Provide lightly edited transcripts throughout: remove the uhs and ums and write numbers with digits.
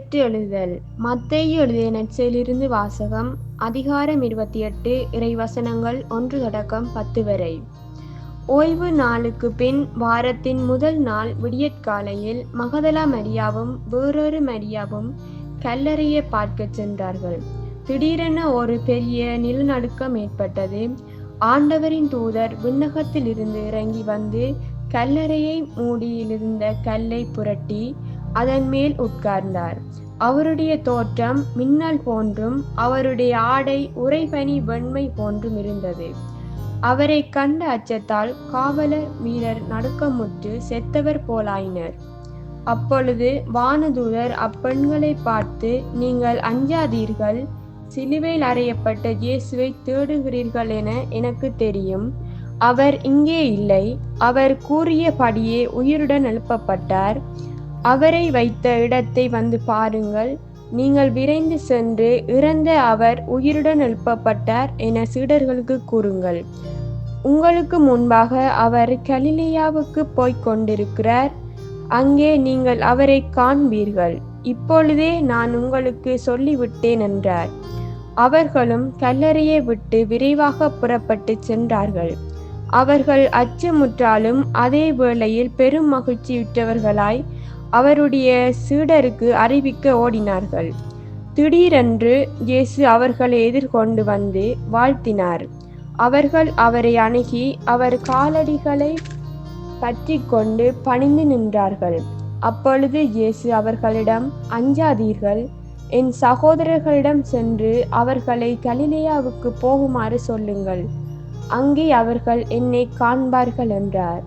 பெற்று எழுதல். மத்தேயு எழுதிய நற்செய்தியிலிருந்து வாசகம். அதிகாரம் 28, இறைவசனங்கள் 1 தொடக்கம் 10 வரை. ஓய்வு நாளுக்குப் பின் வாரத்தின் முதல் நாள் விடியற்காலையில் மகதலா மரியாவும் வேறொரு மரியாவும் கல்லறையை பார்க்கச் சென்றார்கள். திடீரென ஒரு பெரிய நிலநடுக்கம் ஏற்பட்டது. ஆண்டவரின் தூதர் விண்ணகத்தில் இருந்து இறங்கி வந்து கல்லறையை மூடியிருந்த கல்லை புரட்டி அதன் மேல் உட்கார்ந்தார். அவருடைய தோற்றம் மின்னல் போன்றும் அவருடைய ஆடை உறைபனி வெண்மை போன்றும் இருந்தது. அவரை கண்ட அச்சத்தால் காவலர் வீரர் நடுக்கமுற்று செத்தவர் போலாயினர். அப்பொழுது வானதூதர் அப்பெண்களை பார்த்து, நீங்கள் அஞ்சாதீர்கள், சிலுவையில் அறையப்பட்ட இயேசுவை தேடுகிறீர்கள் என எனக்கு தெரியும். அவர் இங்கே இல்லை, அவர் கூறியபடியே உயிருடன் எழுப்பப்பட்டார். அவரை வைத்த இடத்தை வந்து பாருங்கள். நீங்கள் விரைந்து சென்று இறந்த அவர் உயிருடன் எழுப்பப்பட்டார் என சீடர்களுக்கு கூறுங்கள். உங்களுக்கு முன்பாக அவர் கலிலேயாவுக்கு போய்க் கொண்டிருக்கிறார். அங்கே நீங்கள் அவரை காண்பீர்கள். இப்பொழுதே நான் உங்களுக்கு சொல்லிவிட்டேன் என்றார். அவர்களும் கல்லறையை விட்டு விரைவாக புறப்பட்டு சென்றார்கள். அவர்கள் அச்சமுற்றாலும் அதே வேளையில் பெரும் மகிழ்ச்சியுற்றவர்களாய் அவருடைய சீடருக்கு அறிவிக்க ஓடினார்கள். திடீரென்று இயேசு அவர்களை எதிர்கொண்டு வந்து வாழ்த்தினார். அவர்கள் அவரை அணுகி அவர் காலடிகளை பற்றி கொண்டு பணிந்து நின்றார்கள். அப்பொழுது இயேசு அவர்களிடம், அஞ்சாதீர்கள், என் சகோதரர்களிடம் சென்று அவர்களை கலிலேயாவுக்கு போகுமாறு சொல்லுங்கள். அங்கே அவர்கள் என்னை காண்பார்கள் என்றார்.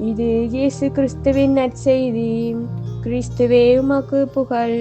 இது இயேசு கிறிஸ்துவின் நற்செய்தி. கிறிஸ்துவே உமக்கு புகழ்.